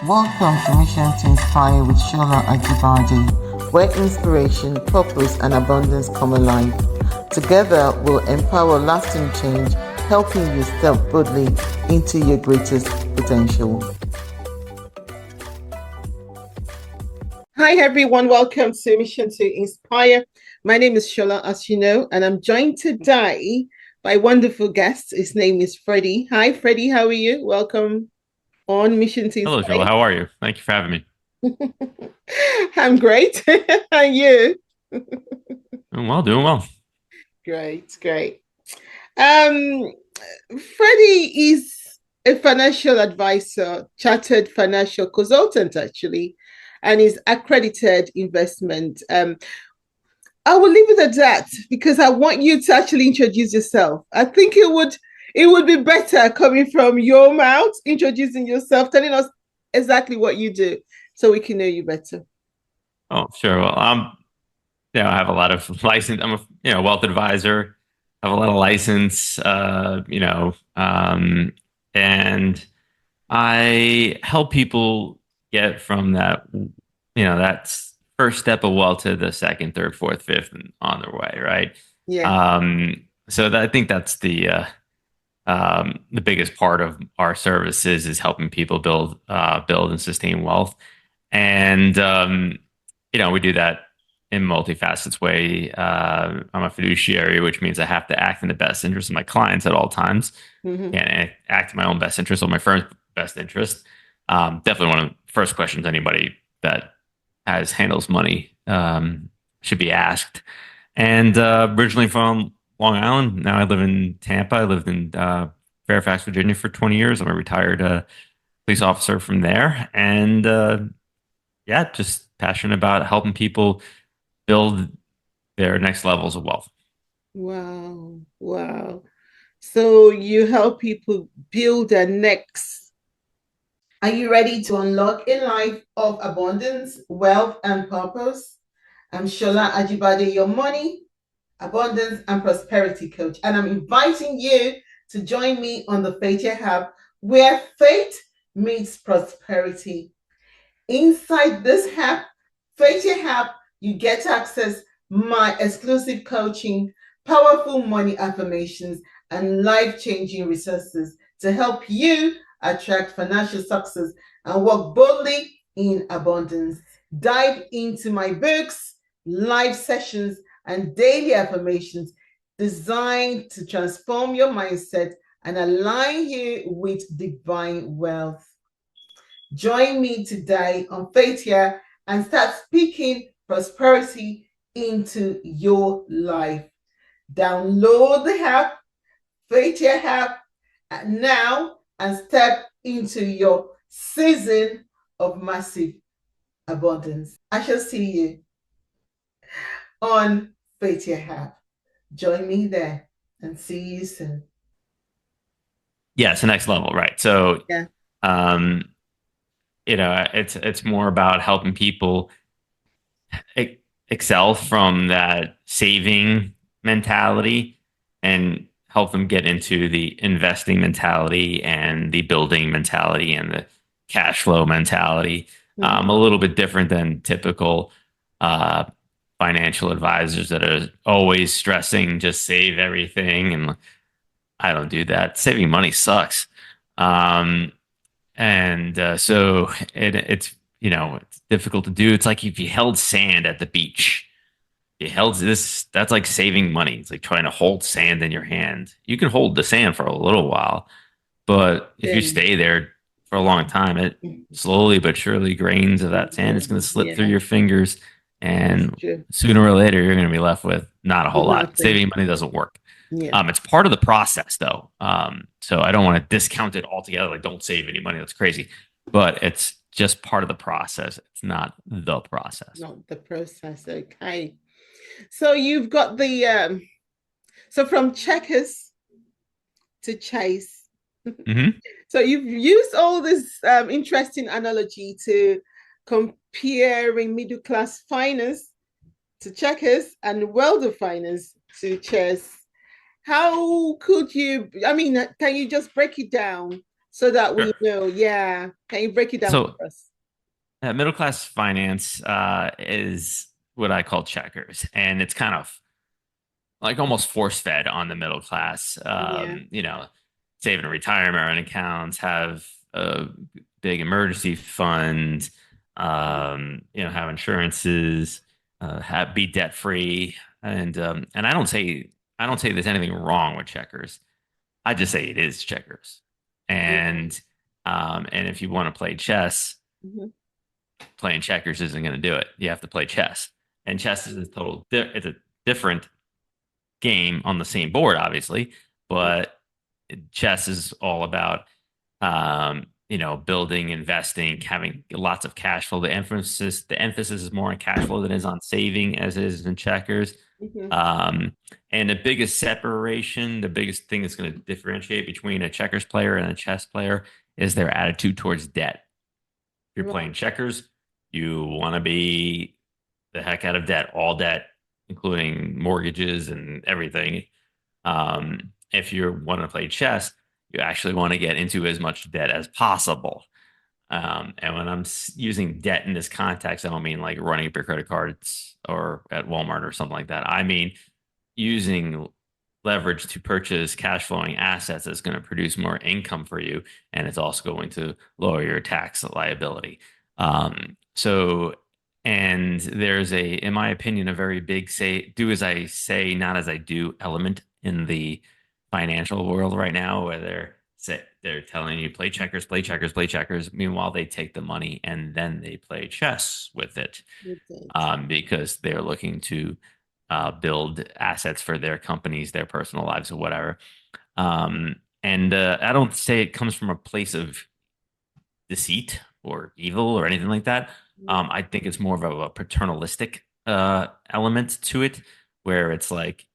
Welcome to Mission to Inspire with Shola Ajibade, where inspiration, purpose, and abundance come alive. Together, we'll empower lasting change, helping you step boldly into your greatest potential. Hi, everyone. Welcome to Mission to Inspire. My name is Shola, as you know, and I'm joined today by a wonderful guest. His name is Freddy. Hi, Freddy. How are you? Welcome on Mission to Hello, Joel. Inspire. How are you? Thank you for having me. I'm great. And you? Doing well. Great, great. Um, Freddie is a financial advisor, chartered financial consultant, actually, and is accredited investment. I will leave it at that because I want you to actually introduce yourself. I think it would be better coming from your mouth, introducing yourself, telling us exactly what you do, so we can know you better. Oh, sure. Well, I have a lot of license. I'm a wealth advisor. I have a lot of license. And I help people get from that first step of wealth to the second, third, fourth, fifth, and on their way. Right. Yeah. I think that's the biggest part of our services is helping people build and sustain wealth. And we do that in multifaceted way. I'm a fiduciary, which means I have to act in the best interest of my clients at all times, Mm-hmm. and act in my own best interest or my firm's best interest. Definitely one of the first questions anybody that has handles money should be asked. And originally from Long Island, now I live in Tampa. I lived in Fairfax, Virginia for 20 years. I'm a retired police officer from there, and just passionate about helping people build their next levels of wealth. Wow. Wow. So you help people build their next. Are you ready to unlock a life of abundance, wealth, and purpose? I'm Shola Ajibade, your money, abundance, and prosperity coach. And I'm inviting you to join me on the Faith Hub, where faith meets prosperity. Inside this hub, Faith Hub, you get to access my exclusive coaching, powerful money affirmations, and life-changing resources to help you attract financial success and walk boldly in abundance. Dive into my books, live sessions, and daily affirmations designed to transform your mindset and align you with divine wealth. Join me today on Faith Here and start speaking prosperity into your life. Download the app, Faith Here app, now and step into your season of massive abundance. I shall see you on Faith Here app. Join me there and see you soon. Yeah, it's the next level, right? So, Yeah. um, it's more about helping people excel from that saving mentality and help them get into the investing mentality and the building mentality and the cash flow mentality. Mm-hmm. A little bit different than typical uh, financial advisors that are always stressing just save everything. And I don't do that. Saving money sucks. Um, it's difficult to do. It's like if you held sand at the beach. You held this, that's like saving money. It's like trying to hold sand in your hand. You can hold the sand for a little while, but if you Yeah. stay there for a long time, it slowly but surely grains of that sand is going to slip through Yeah, your fingers. that's And true. sooner or later, you're going to be left with not a whole lot. Nothing. Saving money doesn't work. Yeah. It's part of the process, though. So I don't want to discount it altogether. Like, don't save any money. That's crazy. But it's just part of the process. It's not the process. Not the process. Okay. So you've got so from checkers to chase. Mm-hmm. So you've used all this interesting analogy to comparing middle class finance to checkers and wealthy finance to chess. How could you, I mean, can you just break it down So that we Sure. know. Yeah. Can you break it down So for us? middle class finance is what I call checkers, and it's kind of like almost force fed on the middle class. Yeah. Saving retirement accounts, have a big emergency fund, have insurances, be debt free, and I don't say there's anything wrong with checkers. I just say it is checkers, Yeah. and if you want to play chess, Hmm. playing checkers isn't going to do it. You have to play chess, and chess is it's a different game on the same board, obviously, but chess is all about building, investing, having lots of cash flow. The emphasis is more on cash flow than it is on saving, as it is in checkers. Hmm. Um, and the biggest thing that's going to differentiate between a checkers player and a chess player is their attitude towards debt. If you're playing Right. checkers, you want to be the heck out of debt, all debt, including mortgages and everything. If you want to play chess, you actually want to get into as much debt as possible. And when I'm using debt in this context, I don't mean like running up your credit cards or at Walmart or something like that. I mean using leverage to purchase cash flowing assets that's going to produce more income for you. And it's also going to lower your tax liability. So, and there's in my opinion, a very big do as I say, not as I do element in the financial world right now, where they're telling you play checkers, play checkers, play checkers. Meanwhile, they take the money and then they play chess with it, You did. because they're looking to build assets for their companies, their personal lives, or whatever. And I don't say it comes from a place of deceit or evil or anything like that. Mm. I think it's more of a paternalistic element to it, where it's like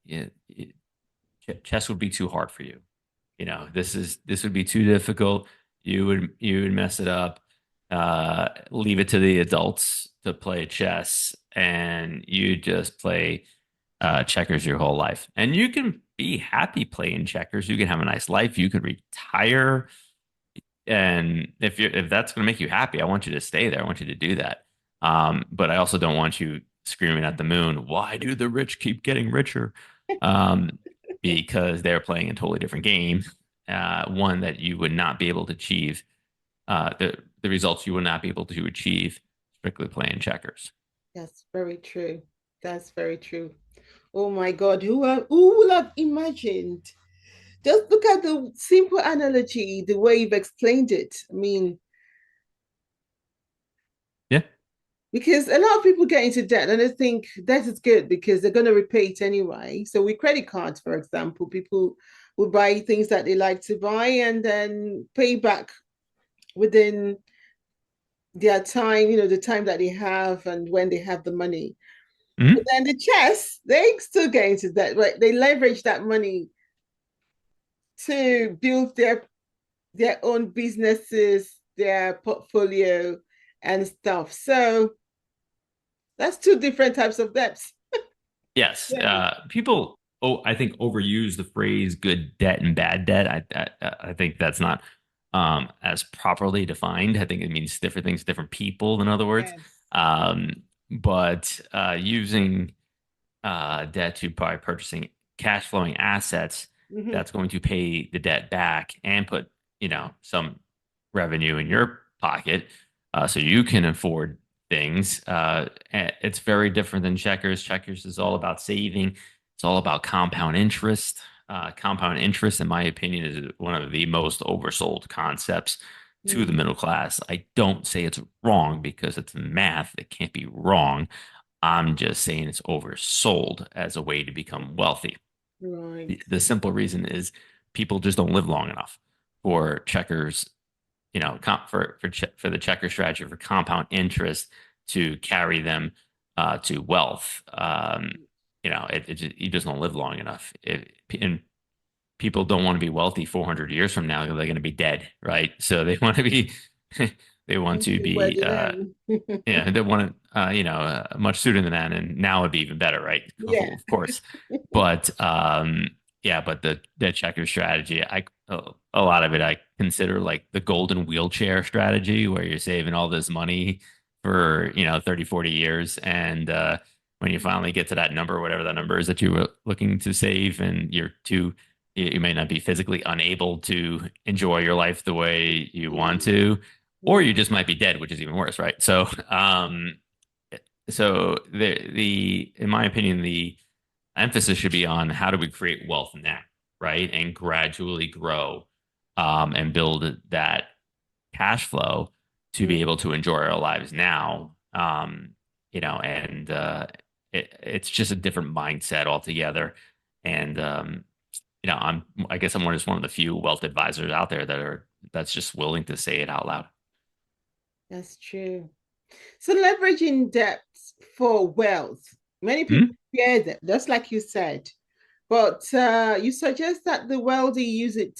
chess would be too hard for you. This would be too difficult. You would mess it up. Leave it to the adults to play chess, and you just play checkers your whole life. And you can be happy playing checkers. You can have a nice life. You can retire, and if that's going to make you happy, I want you to stay there. I want you to do that. But I also don't want you screaming at the moon, why do the rich keep getting richer? Um, because they're playing a totally different game, one that you would not be able to achieve, the results you would not be able to achieve strictly playing checkers. That's very true. That's very true. Oh my God, who would have imagined? Just look at the simple analogy, the way you've explained it. I mean, Yeah. because a lot of people get into debt and they think debt is good because they're going to repay it anyway. So with credit cards, for example, people will buy things that they like to buy and then pay back within their time, the time that they have and when they have the money. But Mhm. then the chess, they still get into debt, right? They leverage that money to build their own businesses, their portfolio and stuff. So that's two different types of debts. Yes. Yeah. People, I think overuse the phrase "good debt" and "bad debt." I think that's not as properly defined. I think it means different things to different people. In other words, Yes. but using debt to by purchasing cash flowing assets Mm-hmm. that's going to pay the debt back and put some revenue in your pocket, so you can afford things. It's very different than checkers. Checkers is all about saving. It's all about compound interest. Compound interest, in my opinion, is one of the most oversold concepts to the Mm. middle class. I don't say it's wrong because it's math. It can't be wrong. I'm just saying it's oversold as a way to become wealthy. Right. The simple reason is people just don't live long enough for checkers, for the checker strategy for compound interest to carry them to wealth. You just don't live long enough. And people don't want to be wealthy 400 years from now. They're going to be dead, right? So they want to be, they want to Where be did then? yeah, they want it, much sooner than that, and now would be even better, right? Yeah. Of course, but Yeah, but the checker strategy, a lot of it I consider like the golden wheelchair strategy, where you're saving all this money for 30, 40 years, and when you finally get to that number, whatever that number is that you were looking to save, and you may not be physically unable to enjoy your life the way you want Mm, to, or you mm, just might be dead, which is even worse, right? So the in my opinion, the emphasis should be on how do we create wealth now, right? And gradually grow, and build that cash flow to be mm. able to enjoy our lives now. And it's just a different mindset altogether. And I guess I'm just one of the few wealth advisors out there that's just willing to say it out loud. That's true. So leveraging debt for wealth. Many Hmm? people fear that, just like you said. But you suggest that the wealthy use it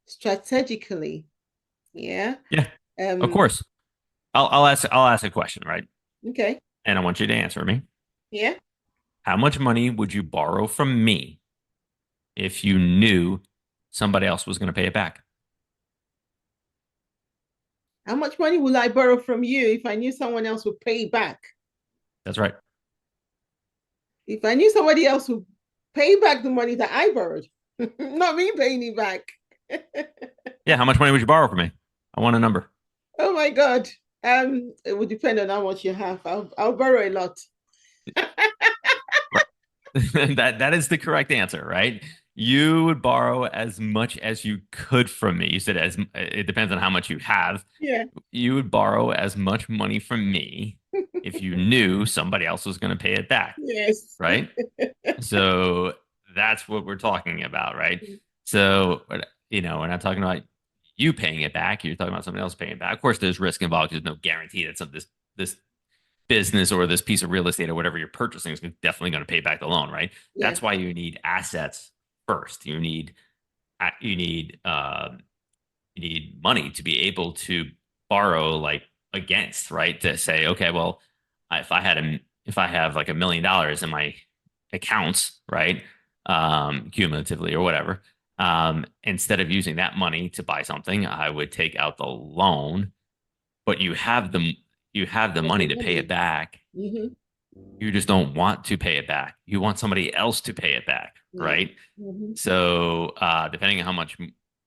strategically. Yeah. Yeah, of Um, course. I'll ask a question, right? okay. And I want you to answer me. Yeah. How much money would you borrow from me if you knew somebody else was going to pay it back? How much money will I borrow from you if I knew someone else would pay back? That's right. If I knew somebody else would pay back the money that I borrowed, not me paying it back. Yeah, how much money would you borrow from me? I want a number. Oh my God. It would depend on how much you have. I'll borrow a lot. Right. That is the correct answer, right? You would borrow as much as you could from me. You said as it depends on how much you have. Yeah. You would borrow as much money from me if you knew somebody else was going to pay it back, Yes. right? So that's what we're talking about, right? So, we're not talking about you paying it back. You're talking about somebody else paying it back. Of course, there's risk involved. There's no guarantee that this business or this piece of real estate or whatever you're purchasing is definitely going to pay back the loan, right? Yeah. That's why you need assets first. Uh, you need um, you need money to be able to borrow like against, right? To say, okay, well, if I have like $1 million in my accounts, right, cumulatively or whatever, instead of using that money to buy something, I would take out the loan, but you have the Of the money to pay it money. back. Mm-hmm. You just don't want to pay it back. You want somebody else to pay it back, Yeah. right? Mm-hmm. So, depending on how much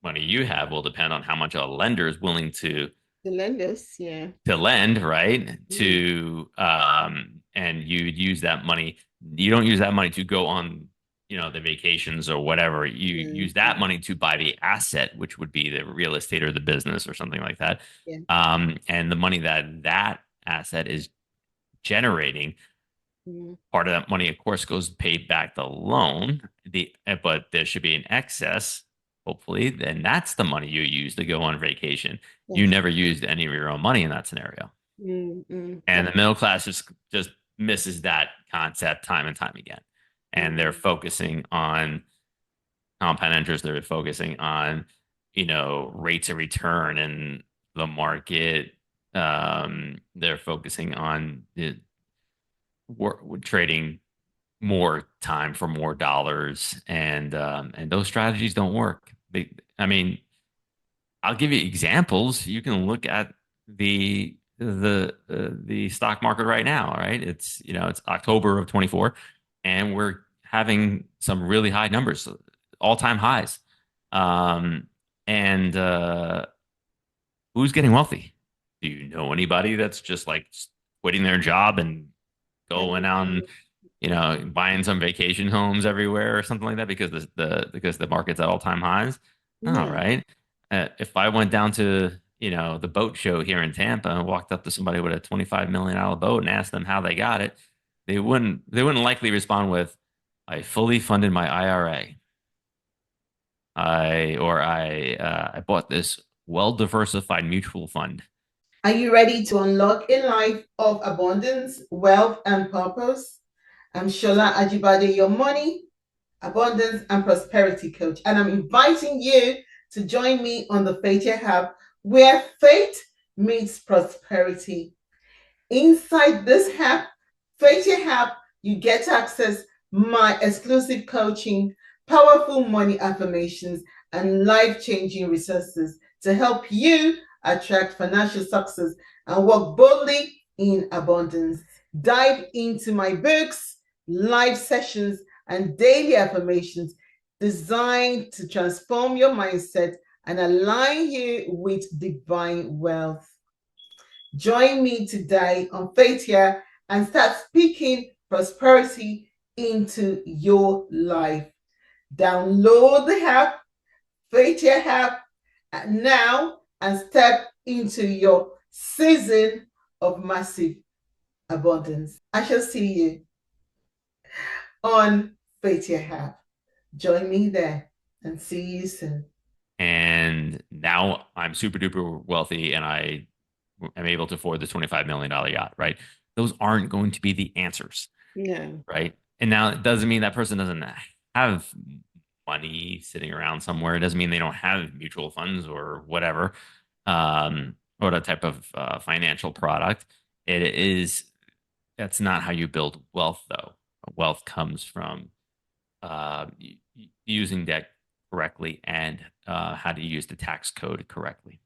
money you have, will depend on how much a lender is willing The lenders. Yeah. to lend, right? Mm-hmm. And you'd use that money. You don't use that money to go on, the vacations or whatever. You use that Mm-hmm. money to buy the asset, which would be the real estate or the business or something like that. Yeah. And the money that asset is generating, Mm-hmm. part of that money, of course, goes paid back the loan. But there should be an excess, hopefully. Then that's the money you use to go on vacation. You Yes. never used any of your own money in that scenario, Mm-hmm. and the middle class just misses that concept time and time again. And they're Mm-hmm. focusing on compound interest. They're focusing on rates of return and the market. They're focusing on trading more time for more dollars, and those strategies don't work. I mean, I'll give you examples. You can look at the stock market right now. Right, it's October of 24, and we're having some really high numbers, all time highs. Um, and Who's getting wealthy? Do you know anybody that's just like quitting their job and going And out and buying some vacation homes everywhere or something like that because because the market's at all time highs? All no. right. If I went down to the boat show here in Tampa and walked up to somebody with a $25 million boat and asked them how they got it, they wouldn't likely respond with, "I fully funded my IRA. I bought this well diversified mutual fund." Are you ready to unlock a life of abundance, wealth, and purpose? I'm Shola Ajibade, your money, abundance, and prosperity coach. And I'm inviting you to join me on the Faith Hub, where faith meets prosperity. Inside this app, Faith Hub, you get to access my exclusive coaching, powerful money affirmations, and life changing resources to help you attract financial success and walk boldly in abundance. Dive into my books, live sessions, and daily affirmations designed to transform your mindset and align you with divine wealth. Join me today on Faith Here and start speaking prosperity into your life. Download the app, Faith Here app, now and step into your season of massive abundance. I shall see you on Faith Here app. Join me there and see you soon. And now I'm super duper wealthy and I am able to afford the $25 million yacht, right? Those aren't going to be the answers, No. right? And now it doesn't mean that person doesn't have money sitting around somewhere. It doesn't mean they don't have mutual funds or whatever, or that type of financial product. It is, that's not how you build wealth, though. Wealth comes from uh, using debt correctly and how to use the tax code correctly.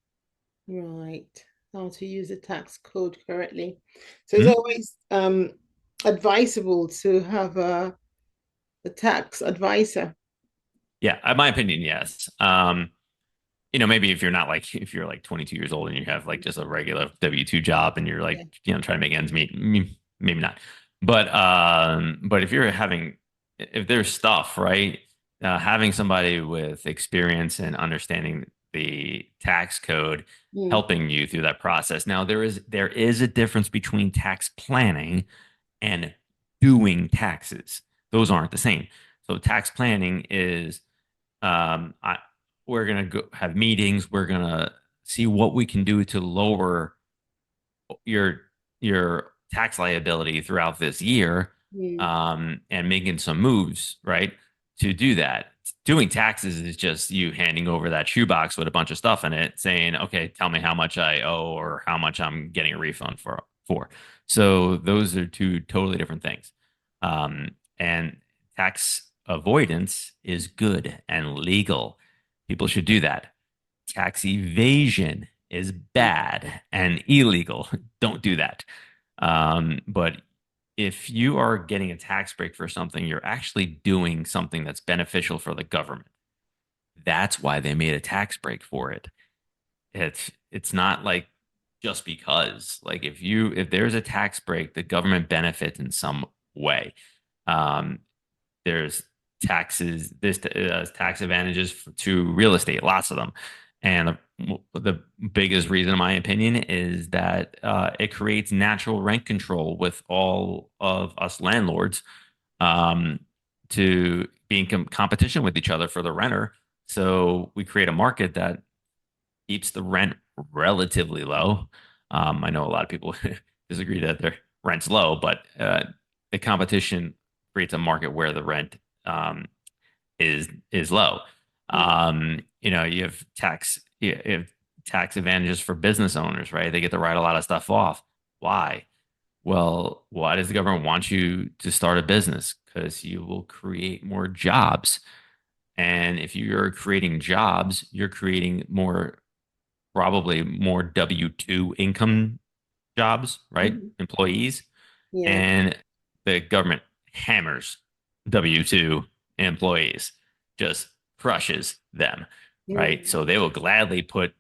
Right. How to use the tax code correctly. So it's Hmm? always advisable to have a tax advisor. Yeah, in my opinion, yes. Maybe if you're not like if you're like 22 years old and you have like just a regular W-2 job and you're like Yeah. trying to make ends meet, maybe not. But if you're having if there's stuff right, having somebody with experience and understanding the tax code Mm, helping you through that process. Now there is a difference between tax planning and doing taxes. Those aren't the same. So tax planning is I, we're gonna go have meetings. We're gonna see what we can do to lower your your tax liability throughout this year, mm, and making some moves right to do that. Doing taxes is just you handing over that shoebox with a bunch of stuff in it, saying, "Okay, tell me how much I owe or how much I'm getting a refund for." So those are two totally different things. And tax avoidance is good and legal. People should do that. Tax evasion is mm, bad and illegal. Don't do that. But if you are getting a tax break for something, you're actually doing something that's beneficial for the government. That's why they made a tax break for it. It's not like just because. Like if there's a tax break, the government benefits in some way. Um, there's tax advantages to real estate, lots of them. And the biggest reason, in my opinion, is that it creates natural rent control with all of us landlords, um, to be in competition with each other for the renter. So we create a market that keeps the rent relatively low. I know a lot of people disagree that their rent's low, but the competition creates a market where the rent is low. mm, You have tax advantages for business owners, right? They get to write a lot of stuff off. Why? Well, why does the government want you to start a business? Because you will create more jobs. And if you're creating jobs, you're creating probably more W-2 income jobs, right? mm. Employees. Yeah. And the government hammers W-2 employees, just crushes them, right? Mm, So they will gladly incentivize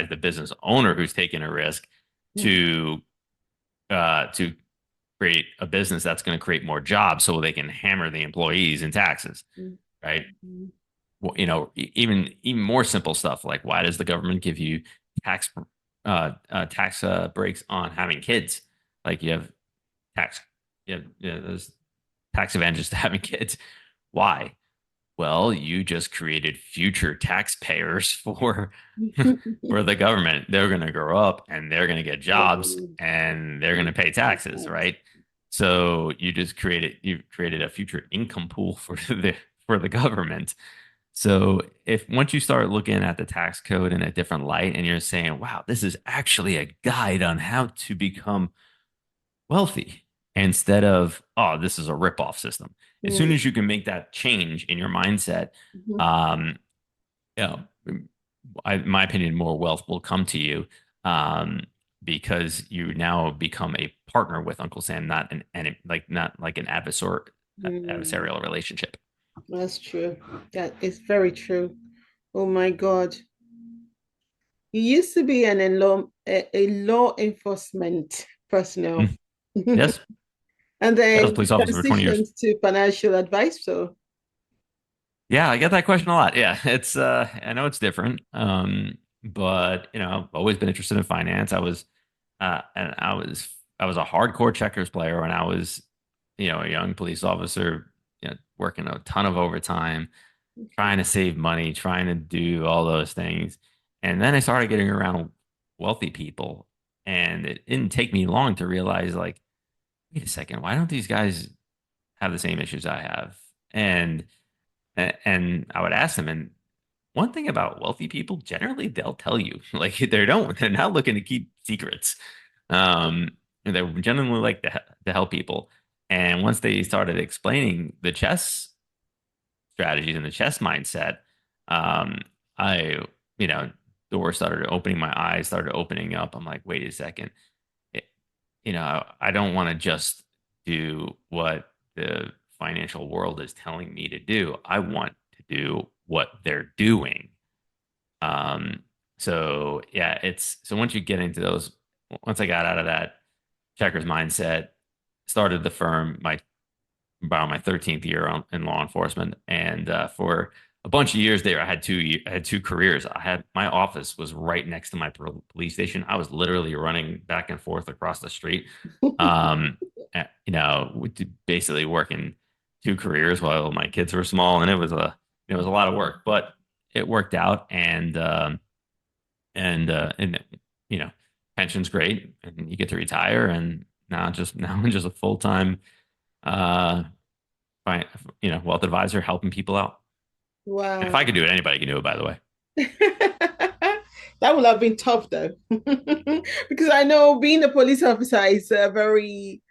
the business owner who's taking a risk mm, to to create a business that's going to create more jobs so they can hammer the employees in taxes, mm, right? mm, Well, even more simple stuff like why does the government give you tax tax breaks on having kids? Like tax there's tax advantages to having kids. Why? Well, you just created future taxpayers for mm. for the government. They're going to grow up and they're going to get jobs Mm, and they're going to pay taxes, right? So you created a future income pool for the government. So if once you start looking at the tax code in a different light and you're saying, wow, this is actually a guide on how to become wealthy instead of, oh, this is a rip-off system. as soon Mm, as you can make that change in your mindset, mhm, um, you know, in my opinion, more wealth will come to you, um, because you now become a partner with Uncle Sam, not not like an mm. adversarial relationship. That's true. That is very true. Oh my God. You used to be a law enforcement personnel. Mm. And Yes, yeah, I was a then you police officer for 20 years. transitioned to financial advice. So, Yeah, I get that question a lot. Yeah, it's I know it's different. But I've always been interested in finance. And I was a hardcore checkers player when I was, a young police officer, working a ton of overtime, trying to save money, trying to do all those things. And then I started getting around wealthy people, and it didn't take me long to realize, like, wait a second, why don't these guys have the same issues I have? And I would ask them, and one thing about wealthy people, generally they'll tell you, like, they're not looking to keep secrets. They genuinely like to help people. And once they started explaining the chess strategies and the chess mindset, um, I, you know, doors started opening, my eyes started opening up. I'm like, wait a second, it, I don't want to just do what the financial world is telling me to do. I want to do what they're doing. Um, so yeah, so once you get into those, once I got out of that checkers mindset, started the firm about my 13th year in law enforcement, and for a bunch of years there, I had two careers. I had my office was right next to my police station. I was literally running back and forth across the street, um, basically working two careers while my kids were small, and it was a lot of work, but it worked out, and you know, pension's great, and you get to retire, and now I'm just a full time uh fi- wealth advisor helping people out. And if I wow. could do it, anybody can do it, by the way. That would have been tough though. Because I know being a police officer is a very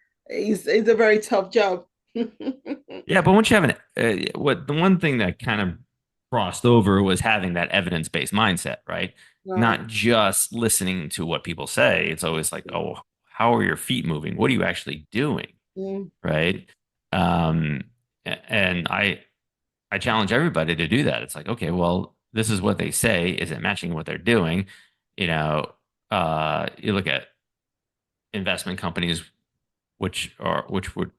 tough job. Yeah, but once you have what the one thing that kind of crossed over was having that evidence based mindset, right? Right. Not just listening to what people say. It's always like, oh, how are your feet moving? What are you actually doing? Mm, Right. And I challenge everybody to do that. It's like, okay, well, this is what they say. Is it matching what they're doing? You look at investment companies, which would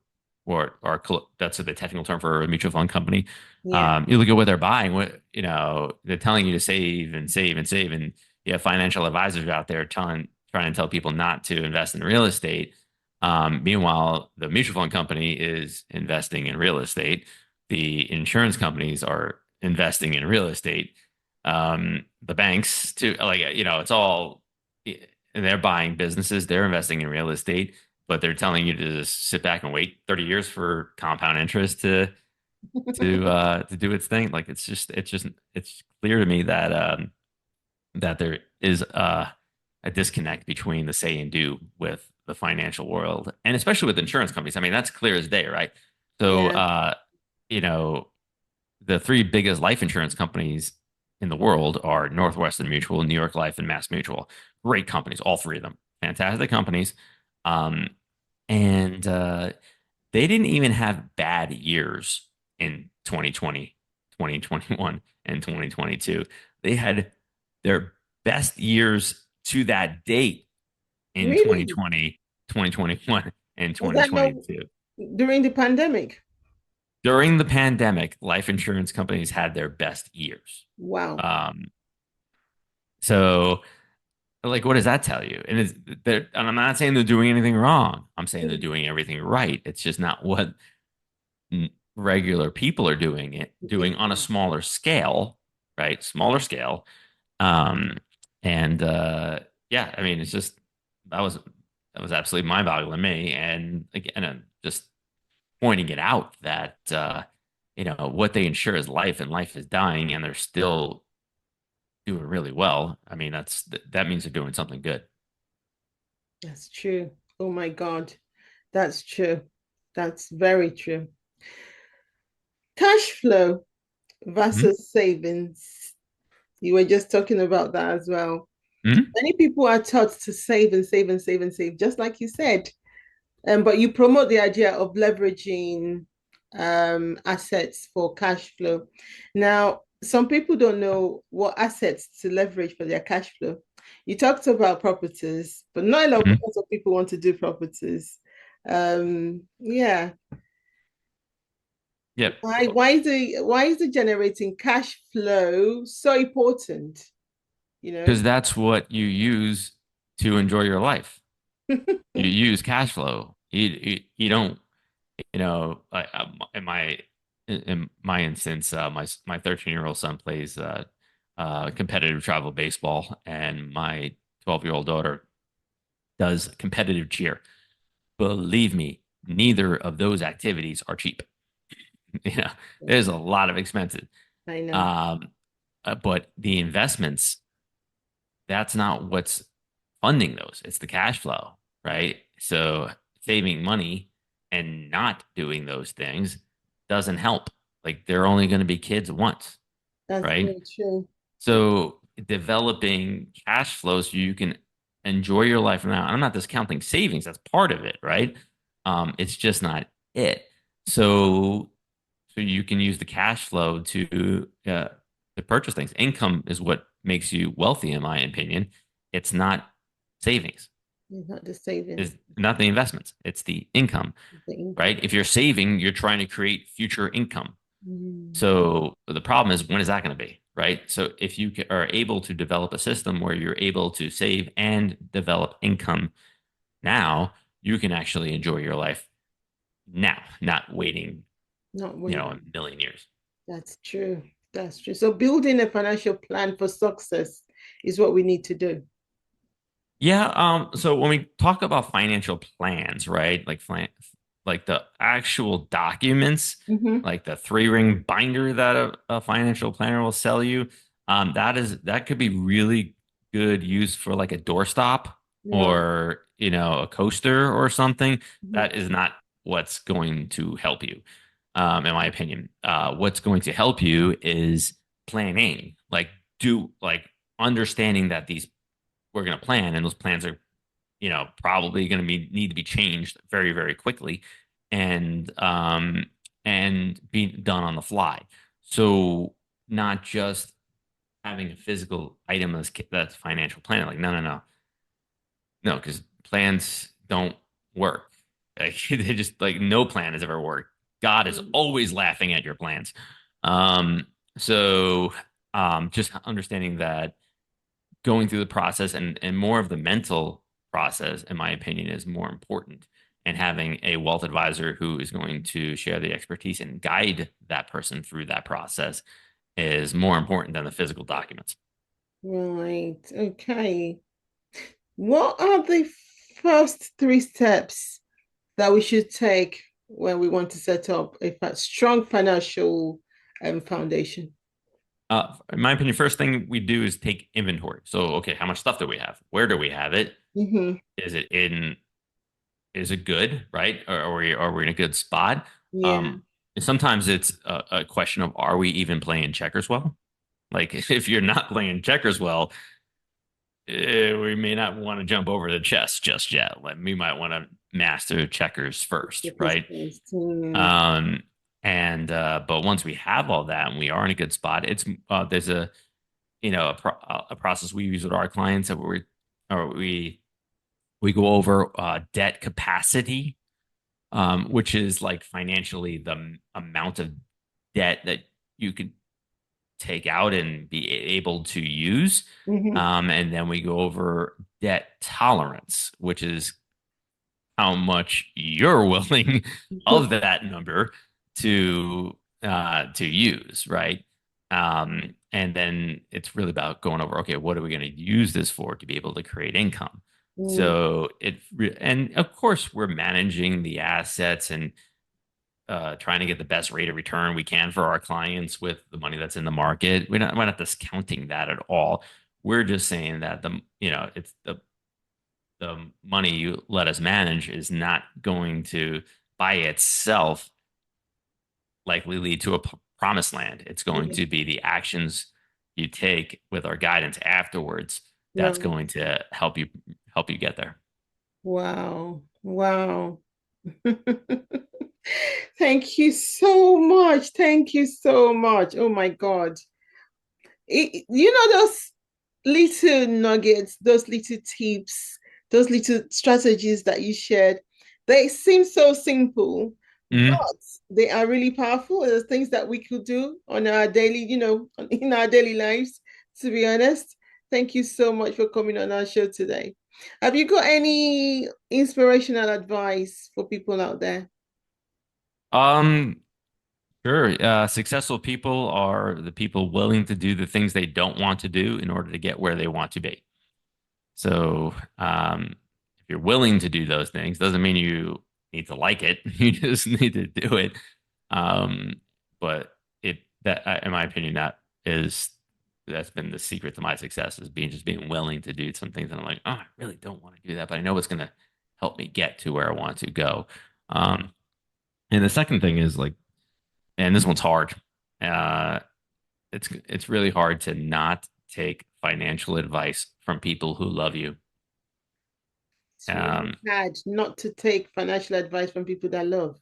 or are that's the technical term for a mutual fund company. yeah. You look at what they're buying. They're telling you to save and save and save, and you have financial advisors out there trying to tell people not to invest in real estate. Meanwhile, the mutual fund company is investing in real estate. The insurance companies are investing in real estate. The banks too, like, it's all, and they're buying businesses, they're investing in real estate, but they're telling you to just sit back and wait 30 years for compound interest to do its thing. Like, it's clear to me that there is a disconnect between the say and do with the financial world, and especially with insurance companies. I mean, that's clear as day, right? So, Yeah. you know, the three biggest life insurance companies in the world are Northwestern Mutual, New York Life, and Mass Mutual. Great companies, all three of them, fantastic companies. Um, and They didn't even have bad years in 2020, 2021, and 2022. They had their best years to that date in Really? 2020, 2021, and Was that no 2022. during the pandemic? During the pandemic, life insurance companies had their best years. Wow. Um, so, like, what does that tell you? And I'm not saying they're doing anything wrong. I'm saying they're Mm, doing everything right. It's just not what regular people are doing on a yeah. smaller scale, right? Smaller scale. Um, and Yeah, I mean, it's just that was that was absolutely mind-boggling to me. And again, I'm just pointing it out that what they insure is life, and life is dying, and they're still doing really well. I mean, that means they're doing something good. That's true. Oh my God. That's true. That's very true. Cash flow Mhm. versus savings. You were just talking about that as well. Mhm. Many people are taught to save and save and save and save, just like you said. But you promote the idea of leveraging assets for cash flow. Now, some people don't know what assets to leverage for their cash flow. You talked about properties, but not a Mhm. lot of people want to do properties. Yeah. Yep. Why is the generating cash flow so important? You know? Because that's what you use to enjoy your life. You use cash flow. You don't, in my instance, my 13-year-old son plays competitive travel baseball, and my 12-year-old daughter does competitive cheer. Believe me, neither of those activities are cheap. you know, there's a lot of expenses. I know. Um, but the investments, that's not what's funding those. It's the cash flow, right? So saving money and not doing those things doesn't help. Like they're only going to be kids once, That's right? very true. So developing cash flow so you can enjoy your life now. I'm not discounting savings. That's part of it, right? It's just not it. So you can use the cash flow to purchase things. Income is what makes you wealthy, in my opinion. It's not savings. It's not the saving, It's not the investments. It's the income, the income. right? If you're saving, you're trying to create future income. Mm, So the problem is, when is that going to be, right? So if you are able to develop a system where you're able to save and develop income now, you can actually enjoy your life now, not waiting, not a waiting. million years. That's true. That's true. So building a financial plan for success is what we need to do. Yeah. So when we talk about financial plans, right? Like the actual documents, Hmm. like the three-ring binder that a financial planner will sell you, that could be really good use for like a doorstop Right. or a coaster or something. Mhm. That is not what's going to help you, in my opinion. What's going to help you is planning, do like understanding that these we're going to plan, and those plans are probably going to need to be changed very very quickly, and be done on the fly. So not just having a physical item that's financial planning. Like no, because plans don't work. Like, they just like no plan has ever worked. God is always laughing at your plans. Um, so just understanding that, going through the process, and more of the mental process, in my opinion, is more important. And having a wealth advisor who is going to share the expertise and guide that person through that process is more important than the physical documents. Right. Okay. What are the first three steps that we should take when we want to set up a strong financial foundation? In my opinion, first thing we do is take inventory. So, okay, how much stuff do we have? Where do we have it? Hmm. Is it in? Is it good? Right? Or are we in a good spot? Yeah. Um, and sometimes it's a question of, are we even playing checkers well? Like, if you're not playing checkers well, we may not want to jump over the chess just yet. Like, we might want to master checkers first, Checkers right? first. Hmm. Um, and but once we have all that and we are in a good spot, there's a process we use with our clients that we go over debt capacity, which is like financially the amount of debt that you could take out and be able to use. Hmm. And then we go over debt tolerance, which is how much you're willing of that number to use, right? And then it's really about going over, okay, what are we going to use this for to be able to create income? So and of course we're managing the assets and trying to get the best rate of return we can for our clients with the money that's in the market. We're not discounting that at all. We're just saying that it's the money you let us manage is not going to by itself likely lead to a promised land. It's going Yeah. to be the actions you take with our guidance afterwards that's Right. going to help you get there. Wow. Wow. Thank you so much. Thank you so much. Oh my God. You know those little nuggets, those little tips, those little strategies that you shared, they seem so simple, Mm-hmm. but they are really powerful. There's things that we could do on our daily, in our daily lives, to be honest. Thank you so much for coming on our show today. Have you got any inspirational advice for people out there? Um, sure. Successful people are the people willing to do the things they don't want to do in order to get where they want to be. So, if you're willing to do those things, doesn't mean you need to like it. You just need to do it. Um, but in my opinion, that's been the secret to my success is being willing to do some things. And I'm like, oh, I really don't want to do that, but I know it's going to help me get to where I want to go. Um, and the second thing is like, and this one's hard. Uh, it's really hard to not take financial advice from people who love you. It's really Um, hard not to take financial advice from people that love.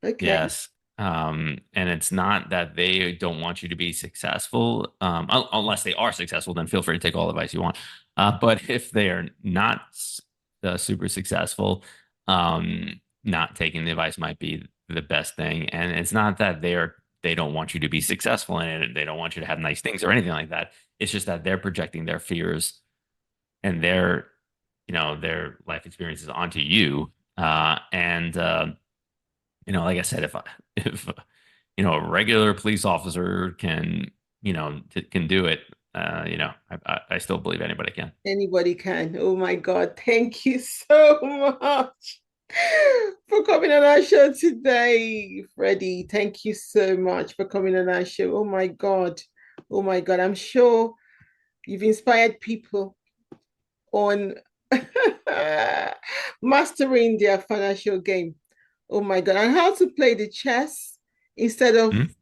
Okay. yes. And it's not that they don't want you to be successful. Unless they are successful, then feel free to take all the advice you want. But if they are not super successful, not taking the advice might be the best thing. And it's not that they don't want you to be successful in it. They don't want you to have nice things or anything like that. It's just that they're projecting their fears and their life experiences onto you. And like I said, if a regular police officer can do it, I still believe anybody can. Anybody can. Oh my God. Thank you so much for coming on our show today, Freddie. Thank you so much for coming on our show. Oh my God. Oh my God. I'm sure you've inspired people on mastering their financial game. Oh my God. And how to play the chess instead of Mhm.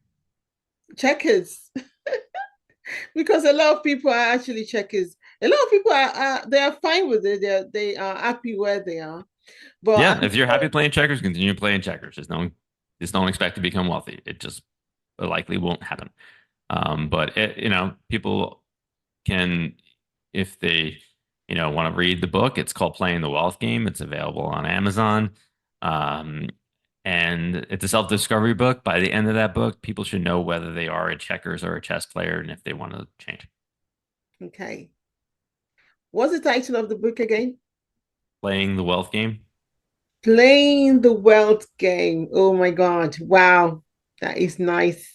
checkers. Because a lot of people are actually checkers. A lot of people they are fine with it. They are happy where they are. But Yeah, if you're happy playing checkers, continue playing checkers. Just don't expect to become wealthy. It just likely won't happen. But people can, if they, want to read the book. It's called Playing the Wealth Game. It's available on Amazon. Um, and it's a self-discovery book. By the end of that book, people should know whether they are a checkers or a chess player and if they want to change. okay. What's the title of the book again? Playing the Wealth Game. Playing the Wealth Game. Oh my God. Wow. That is nice.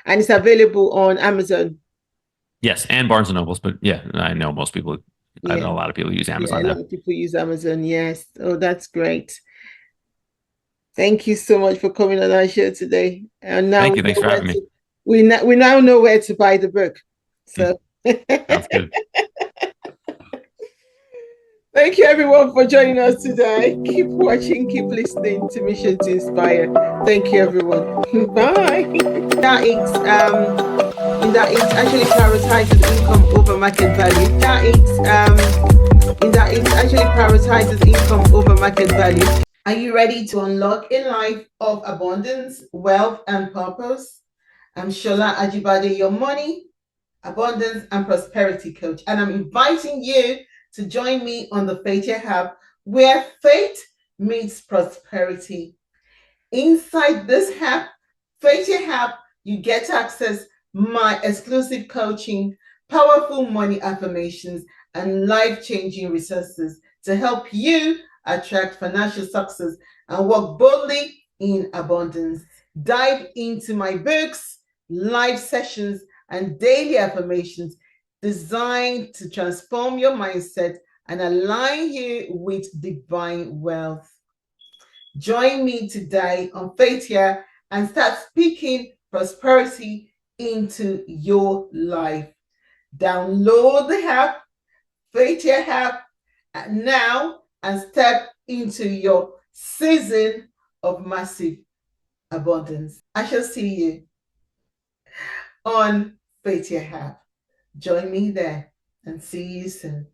And it's available on Amazon. Yes, and Barnes and Nobles, but yeah, I know most people. I Yeah. know a lot of people use Yeah. A Amazon lot now. of people use Amazon. Yes. Oh, that's great. Thank you so much for coming on our show today. And now Thank we you. Thanks know for where having me. to we now know where to buy the book. Hmm, So sounds good. thank you everyone for joining us today. Keep watching, keep listening to Mission to Inspire. Thank you everyone. Bye. That is in that it actually prioritizes income over market value. That it actually prioritizes income over market value. Are you ready to unlock a life of abundance, wealth, and purpose? I'm Shola Ajibade, your money, abundance, and prosperity coach, and I'm inviting you to join me on the Faith Hub, where faith meets prosperity. Inside this app, Faith app, you get to access my exclusive coaching, powerful money affirmations, and life-changing resources to help you attract financial success and walk boldly in abundance. Dive into my books, live sessions, and daily affirmations designed to transform your mindset and align you with divine wealth. Join me today on Faith Here and start speaking prosperity into your life. Download the app, Faith Here app, now and step into your season of massive abundance. I shall see you on Faith Your Have. Join me there and see you soon.